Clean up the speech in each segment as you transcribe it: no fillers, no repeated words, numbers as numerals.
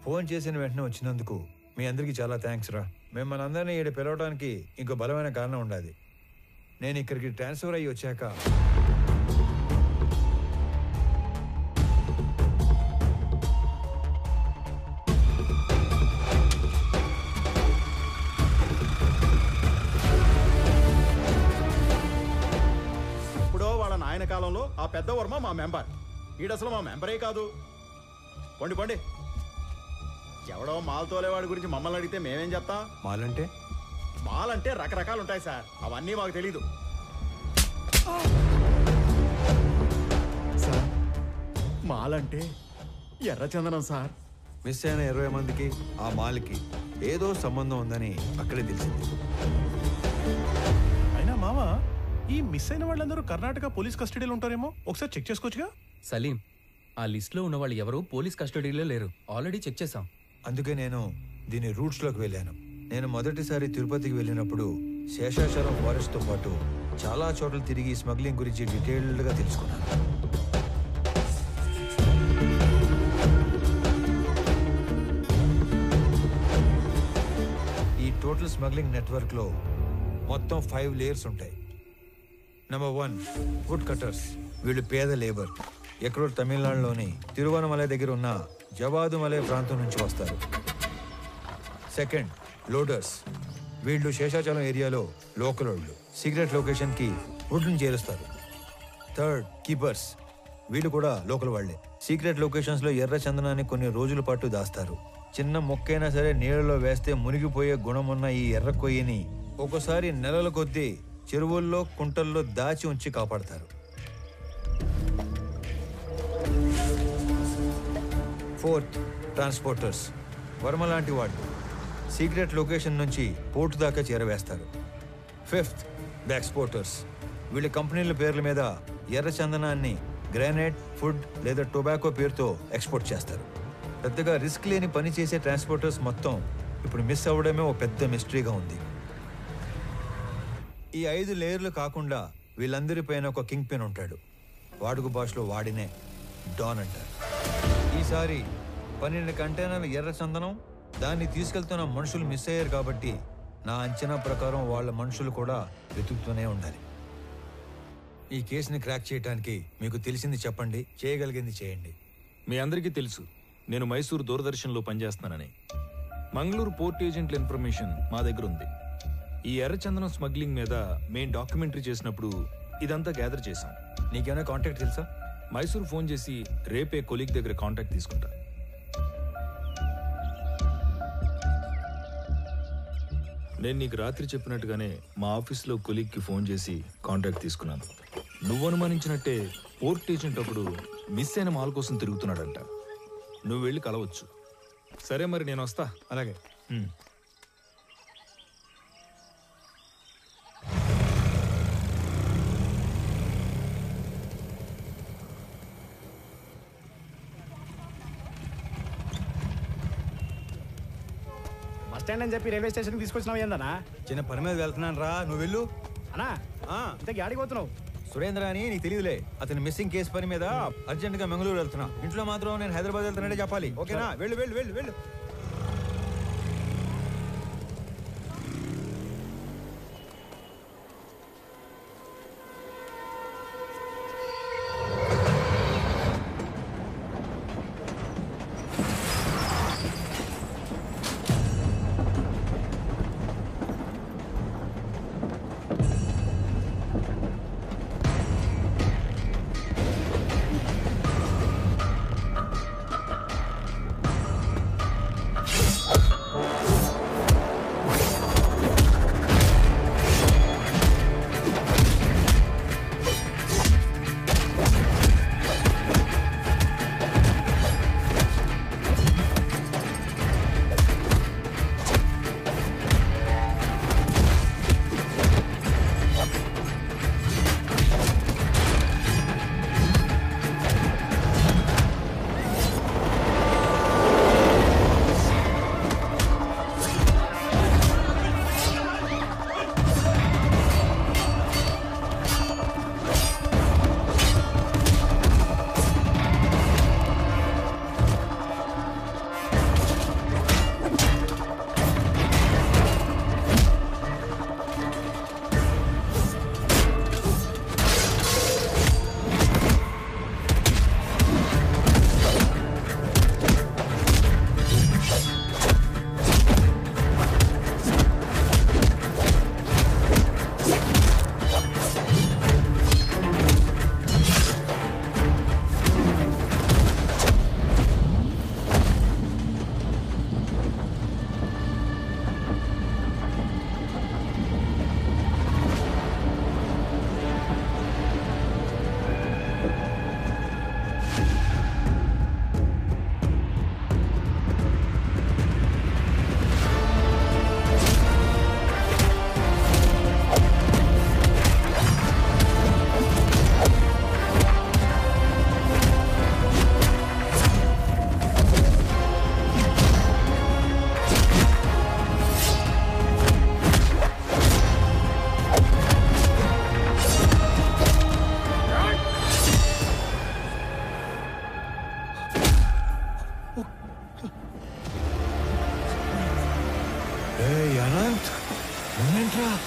Phone చేసిన వెంటనే వచ్చినందుకు మీ అందరికీ చాలా థ్యాంక్స్ రా. మిమ్మల్ని అందరినీ ఈడ పిలవడానికి ఇంకో బలమైన కారణం ఉండాలి. నేను ఇక్కడికి ట్రాన్స్ఫర్ అయ్యి వచ్చాక ఆయన కాలంలో ఆ పెద్ద వర్మ మా మెంబర్, ఈడసలు మా మెంబరే కాదు. పండి పండి. ఎవడో మాల్ తోలేవాడి గురించి మమ్మల్ని అడిగితే మేమేం చెప్తాం? మాలంటే రకరకాలు ఉంటాయి సార్, అవన్నీ మాకు తెలీదు. సార్ మాలంటే ఎర్రచందనం సార్. మిస్ అయిన 20 మందికి ఆ మాల్కి ఏదో సంబంధం ఉందని అక్కడే తెలిసింది. అయినా మామ, ఈ మిస్ అయిన వాళ్ళందరూ కర్ణాటక పోలీస్ కస్టడీలో ఉంటారేమో, ఒకసారి చెక్ చేసుకోవచ్చుగా? సలీం, ఆ లిస్ట్ లో ఉన్న వాళ్ళు ఎవరు పోలీస్ కస్టడీలో లేరు, ఆల్రెడీ చెక్ చేశాం. అందుకే నేను దీని రూట్స్ లోకి వెళ్ళాను. నేను మొదటిసారి తిరుపతికి వెళ్ళినప్పుడు శేషాచలం ఫారెస్ట్ తో పాటు చాలా చోట్ల తిరిగి స్మగ్లింగ్ గురించి డీటెయిల్డ్ గా తెలుసుకున్నాను. ఈ టోటల్ స్మగ్లింగ్ నెట్వర్క్ లో మొత్తం 5 లేయర్స్ ఉంటాయి. Number 1 wood cutters. వీళ్ళు పేద లేబర్, ఎక్కడో తమిళనాడులోని తిరువనమలై దగ్గర ఉన్న జవాదుమలై ప్రాంతం నుంచి వస్తారు. Second loaders. వీళ్ళు శేషాచలం ఏరియాలో లోకల్ వాళ్ళు, సీక్రెట్ లొకేషన్ కి వుడ్ని చేరుస్తారు. Third keepers. వీళ్ళు కూడా లోకల్ వాళ్లే, సీక్రెట్ లొకేషన్స్ లో ఎర్ర చందనాన్ని కొన్ని రోజుల పాటు దాస్తారు. చిన్న మొక్కైనా సరే నీళ్ళలో వేస్తే మునిగిపోయే గుణం ఉన్న ఈ ఎర్ర కొయ్యని ఒక్కోసారి నెలల కొద్దీ చెరువుల్లో కుంటల్లో దాచి ఉంచి కాపాడతారు. Fourth transporters. వర్మ లాంటి వాళ్ళు సీక్రెట్ లొకేషన్ నుంచి పోర్టు దాకా చేరవేస్తారు. Fifth exporters. వీళ్ళ కంపెనీల పేర్ల మీద ఎర్ర చందనాన్ని గ్రానైట్, ఫుడ్ లేదా టొబాకో పేరుతో ఎక్స్పోర్ట్ చేస్తారు. పెద్దగా రిస్క్ లేని పని చేసే ట్రాన్స్పోర్టర్స్ మొత్తం ఇప్పుడు మిస్ అవ్వడమే ఒక పెద్ద మిస్టరీగా ఉంది. ఈ 5 లేయర్లు కాకుండా వీళ్ళందరి పైన ఒక కింగ్ పిన్ ఉంటాడు. వాడుక భాషలో వాడినే డాన్ అంటారు. ఈసారి 12 కంటైనర్ల ఎర్ర చందనం, దాన్ని తీసుకెళ్తున్న మనుషులు మిస్ అయ్యారు కాబట్టి నా అంచనా ప్రకారం వాళ్ళ మనుషులు కూడా వెతుకుతూనే ఉండాలి. ఈ కేసుని క్రాక్ చేయడానికి మీకు తెలిసింది చెప్పండి, చేయగలిగింది చేయండి. మీ అందరికీ తెలుసు నేను మైసూర్ దూరదర్శన్లో పనిచేస్తున్నానని. మంగళూరు పోర్ట్ ఏజెంట్ల ఇన్ఫర్మేషన్ మా దగ్గర ఉంది. ఈ ఎర్రచందనం స్మగ్లింగ్ మీద మేం డాక్యుమెంటరీ చేసినప్పుడు ఇదంతా గ్యాదర్ చేశాం. నీకేమైనా కాంటాక్ట్ తెలుసా? మైసూర్ ఫోన్ చేసి రేపే కొలీగ్ దగ్గర కాంటాక్ట్ తీసుకుంటా. నేను నీకు రాత్రి చెప్పినట్టుగానే మా ఆఫీస్లో కొలీగ్కి ఫోన్ చేసి కాంటాక్ట్ తీసుకున్నాను. నువ్వు అనుమానించినట్టే పోర్ట్ ఏజెంట్ ఒకడు మిస్ అయిన మాల్ కోసం తిరుగుతున్నాడంట. నువ్వు వెళ్ళి కలవచ్చు. సరే మరి నేను వస్తా. అలాగే. బస్ స్టాండ్ అని చెప్పి రైల్వే స్టేషన్కి తీసుకొచ్చినావు ఏందన్నా? చిన్న పని మీద వెళ్తున్నాను రా, నువ్వు వెళ్ళు. అన్నా ఇంతకీ ఆడికి పోతున్నావు? సురేంద్ర అని నీకు తెలియదులే, అతని మిస్సింగ్ కేసు పని మీద అర్జెంట్ గా మంగళూరు వెళ్తున్నా. ఇంట్లో మాత్రం నేను హైదరాబాద్ వెళ్తున్నాడే చెప్పాలి, ఓకేనా? వెళ్ళు వెళ్ళు వెళ్ళు వెళ్ళు. ఆపరా.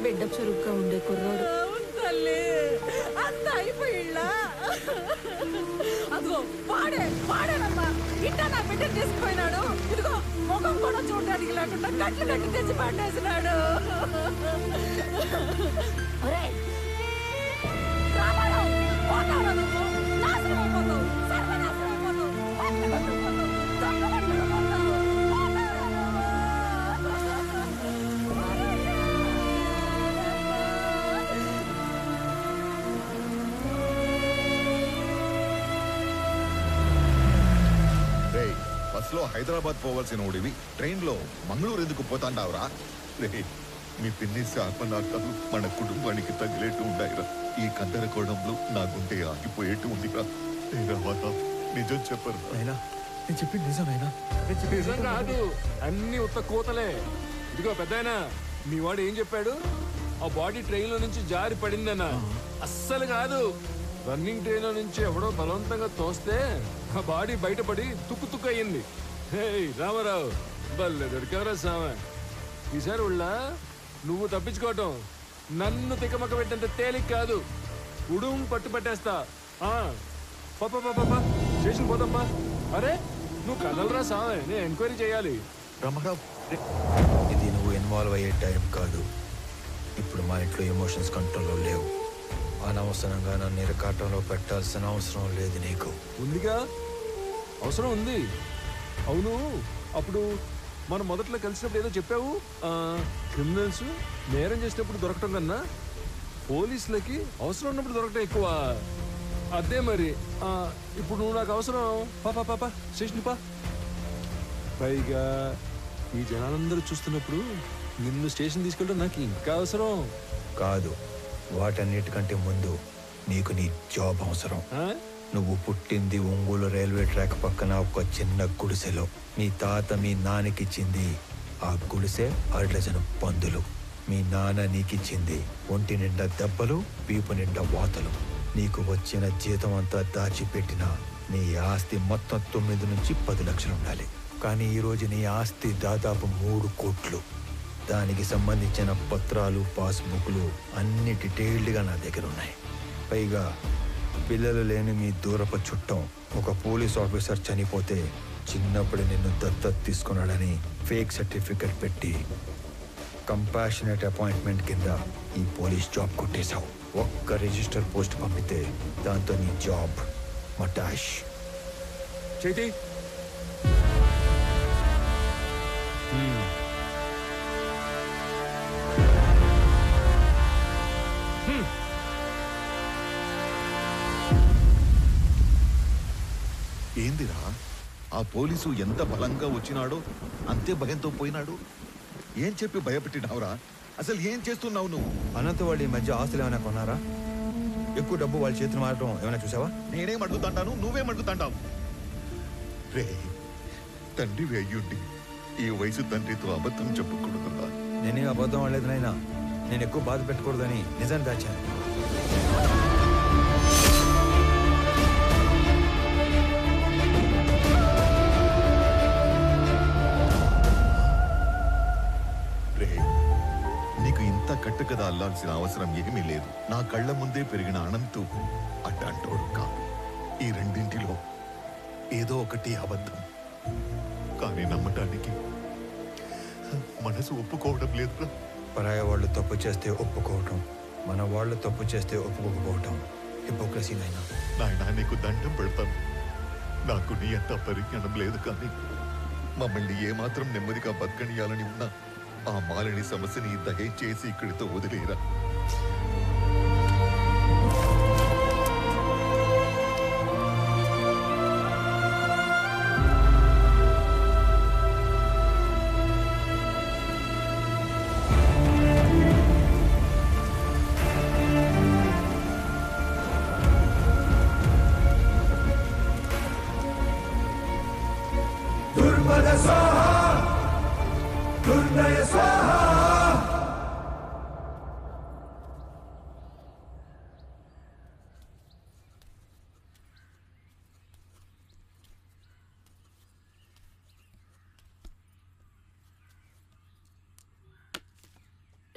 బిడ్డ చురుగ్గా ఉండే కుర్రోడు. తల్లి అంత అయిపోయిళ్ళ అదిగో వాడేనమ్మా ఇట్టా నా బిడ్డ తీసుకుపోయినాడు. ఇదిగో ముఖం కూడా చూడడానికి లేకుండా కట్లు తెచ్చి పట్టేసినాడు. రామారావు, పోతావురా నువ్వు? నాశనం అయిపోతావు, సర్వనాశనం అయిపోతావు, పట్లు కట్టుకుపోతావు, దొంగ పట్లు పోతావు. బస్సులో హైదరాబాద్ పోవాల్సిన ఓడివి ట్రైన్ లో మంగళూరు ఎందుకు పోతాండావురా? రే, మీ పిన్ని శాపనార్థాలు మన కుటుంబానికి తగిలేట్టు ఉండాయిరా. ఈ గందరగోళంలో నా గుండె ఆగిపోయేట్టు ఉందిరా. నిజం చెప్పరు. అయినా నేను చెప్పింది నిజమేనా? నిజం కాదు, అన్ని ఉత్త కూతలే. ఇదిగో పెద్దాయన, మీ వాడు ఏం చెప్పాడు? ఆ బాడీ ట్రైన్ లో నుంచి జారి పడిందన్న. అస్సలు కాదు, రన్నింగ్ ట్రైన్ లో నుంచి ఎవడో బలవంతంగా తోస్తే ఆ బాడీ బయటపడి తుక్కు అయ్యింది. హే రామారావు, బల్లె దొరికావరా సామె. ఈసారి ఉళ్ళ నువ్వు తప్పించుకోవటం నన్ను తికమక పెట్టంత తేలిక కాదు. ఉడుం పట్టు పట్టేస్తా. పాపా స్టేషన్ పోతాంపా. అరే నువ్వు కదలరా సామె, నేను ఎంక్వైరీ చేయాలి. రామారావు, ఇది నువ్వు ఇన్వాల్వ్ అయ్యే టైం కాదు. ఇప్పుడు మా ఇంట్లో ఎమోషన్స్ కంట్రోల్లో లేవు. అనవసరంగా నన్ను ఇరకాటంలో పెట్టాల్సిన అవసరం లేదు నీకు. ఉందిగా, అవసరం ఉంది. అవును, అప్పుడు మనం మొదట్లో కలిసినప్పుడు ఏదో చెప్పావు. క్రిమినల్స్ నేరం చేసినప్పుడు దొరకటం కన్నా పోలీసులకి అవసరం ఉన్నప్పుడు దొరకటం ఎక్కువ. అదే మరి ఇప్పుడు నువ్వు నాకు అవసరం. పాపా స్టేషన్ పా. పైగా ఈ జనాలందరూ చూస్తున్నప్పుడు నిన్ను స్టేషన్ తీసుకెళ్ళడం నాకు ఇంకా అవసరం కాదు. వాటన్నిటికంటే ముందు నీకు నీ జాబ్ అవసరం. నువ్వు పుట్టింది ఒంగోలు రైల్వే ట్రాక్ పక్కన ఒక చిన్న గుడిసెలో. మీ తాత మీ నాన్నకిచ్చింది ఆ గుడిసె 6 డజను పందులు. మీ నాన్న నీకిచ్చింది ఒంటి నిండా దెబ్బలు, వీపు నిండా వాతలు. నీకు వచ్చిన జీతం అంతా దాచిపెట్టిన నీ ఆస్తి మొత్తం 9 నుంచి 10 లక్షలు ఉండాలి. కానీ ఈరోజు నీ ఆస్తి దాదాపు 3 కోట్లు. దానికి సంబంధించిన పత్రాలు, పాస్బుక్లు అన్ని డీటెయిల్డ్గా నా దగ్గర ఉన్నాయి. పైగా పిల్లలు లేని మీ దూరపు చుట్టం ఒక పోలీస్ ఆఫీసర్ చనిపోతే చిన్నప్పుడు నిన్ను దత్తత తీసుకున్నాడని ఫేక్ సర్టిఫికెట్ పెట్టి కంపాషనేట్ అపాయింట్మెంట్ కింద ఈ పోలీస్ జాబ్ కొట్టేశావు. ఒక్క రిజిస్టర్ పోస్ట్ పంపితే దాంతో నీ జాబ్ మటాష్. చేతి ఏందిరా, ఆ పోలీసు ఎంత బలంగా వచ్చినాడో అంతే భయంతో పోయినాడు. ఏం చెప్పి భయపెట్టినావురా? అసలు ఏం చేస్తున్నావు నువ్వు? అనంత వాళ్ళు ఈ మధ్య ఆస్తులు ఏమైనా కొన్నారా? ఎక్కువ డబ్బు వాళ్ళ చేతులు మారడం ఏమైనా చూసావా? నేనేం అడుగుతాంటాను, నువ్వేం అడుగుతాంటావు? రే, తండ్రి అయ్యుండి ఈ వయసు తండ్రితో అబద్ధం చెప్పకూడదురా. నేనే అబద్ధం అనలేదు నాయనా. నేను ఎక్కువ బాధ పెట్టకూడదని నిజాన్ని దాచాను. కట్టుకథ అల్లాల్సిన అవసరం ఏమీ లేదు. నా కళ్ళ ముందే పెరిగిన అనంతు అడ్డంటోడు కాదు. ఈ రెండింటిలో ఏదో ఒకటి అబద్ధం. కానీ నమ్మటానికి మనసు ఒప్పుకోవడం లేదురా. పరాయ వాళ్ళు తప్పు చేస్తే ఒప్పుకోవటం, మన వాళ్ళు తప్పు చేస్తే ఒప్పుకోకపోవటం హిపోక్రసీ నాయనా. నాయనా, నీకు దండం పెడతాను. నాకు నీ అంత పరిజ్ఞానం లేదు, కానీ మమ్మల్ని ఏమాత్రం నెమ్మదిగా బతకనియాలని ఉన్నా ఆ మాలిని సమస్యని దయచేసి ఇక్కడితో వదిలేరా.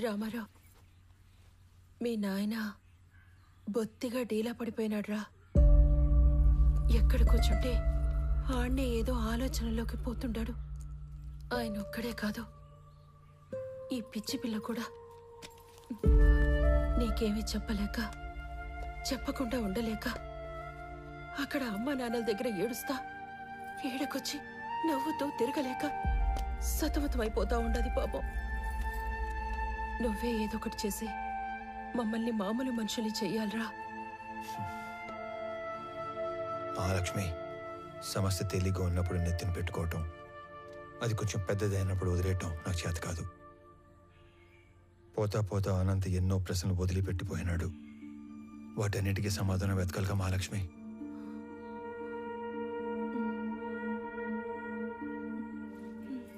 రామారావు, మీ నాయన బొత్తిగా డీలా పడిపోయినాడ్రా. ఎక్కడ కూర్చుంటే ఆడ్నే ఏదో ఆలోచనలోకి పోతుండాడు. ఆయన ఒక్కడే కాదు, ఈ పిచ్చి పిల్ల కూడా. నీకేమీ చెప్పలేక, చెప్పకుండా ఉండలేక అక్కడ అమ్మ నాన్నల దగ్గర ఏడుస్తా, ఏడకొచ్చి నవ్వుతూ తిరగలేక సతమతమైపోతా ఉండదు పాపం. నువ్వే ఏదో ఒకటి చేసి మమ్మల్ని మామూలు మనుషుల్ని చెయ్యాలరా. మహాలక్ష్మి, సమస్య తేలిగ్గా ఉన్నప్పుడు నెత్తిన పెట్టుకోవటం, అది కొంచెం పెద్దదైనప్పుడు వదిలేయటం నాకు చేత కాదు. పోతా పోతా అనంత ఎన్నో ప్రశ్నలు వదిలిపెట్టిపోయినాడు. వాటన్నిటికీ సమాధానం వెతకాలిగా మహాలక్ష్మి.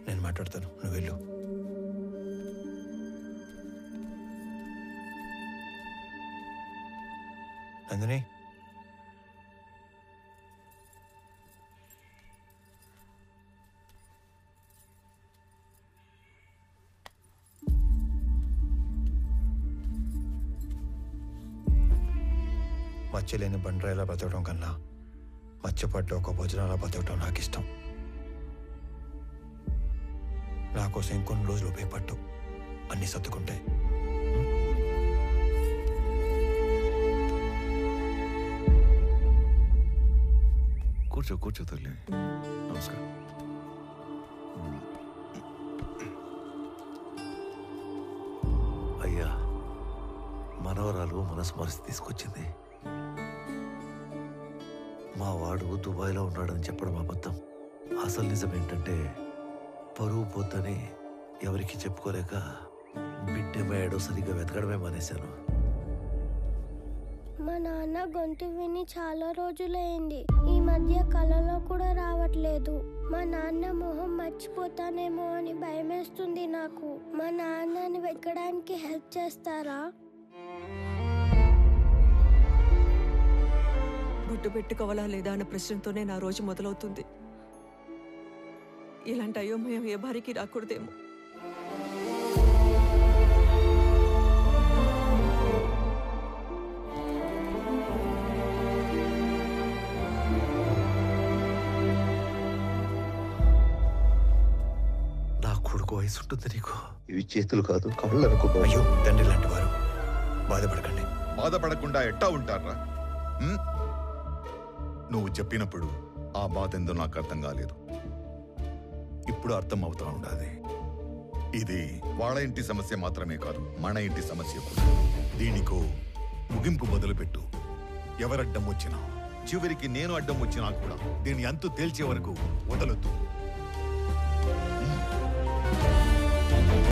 నేను మాట్లాడతాను, నువ్వు వెళ్ళు. నందిని, మచ్చలేని బండరాయిలా బతకడం కన్నా మచ్చపడ్డ ఒక భోజనాలా బతకడం నాకు ఇష్టం. నా కోసం ఇంకొన్ని రోజులు ఉపయోగపట్టు, అన్ని సర్దుకుంటాయి. కూర్చో కూర్చో తల్లి. నమస్కారం. అయ్యా, మనవరాలు మనసు మరిచి తీసుకొచ్చింది. మా వాడు దుబాయ్లో ఉన్నాడని చెప్పడం అబద్ధం. అసలు నిజం ఏంటంటే పరువు పోతని ఎవరికి చెప్పుకోలేక బిడ్డమయ్యాడో సరిగ్గా వెతకడమే మానేశాను. మా నాన్న గొంతు విని చాలా రోజులైంది. ఈ మధ్య కలలో కూడా రావట్లేదు. మా నాన్న మొహం మర్చిపోతానేమో అని భయమేస్తుంది నాకు. మా నాన్నని వెతకడానికి హెల్ప్ చేస్తారా? బొట్టు పెట్టుకోవాలా లేదా అన్న ప్రశ్నతోనే నా రోజు మొదలవుతుంది. ఇలాంటి అయోమయం ఏ భార్యకి రాకూడదేమో. నా కొడుకు వయసు ఉంటుంది నీకు. ఇవి చేతులు కాదు, కళ్ళు అనుకో. అయ్యో, తండ్రి లాంటి వారు, బాధపడకండి. బాధపడకుండా ఎట్టా ఉంటారా? నువ్వు చెప్పినప్పుడు ఆ బాధ ఎందో నాకు అర్థం కాలేదు. ఇప్పుడు అర్థం అవుతా ఉండాలి. ఇది వాళ్ళ ఇంటి సమస్య మాత్రమే కాదు, మన ఇంటి సమస్య కూడా. దీనికో ముగింపు మొదలుపెట్టు. ఎవరడ్డం వచ్చినా, చివరికి నేను అడ్డం వచ్చినా కూడా దీని అంతు తేల్చే వరకు వదలొద్దు.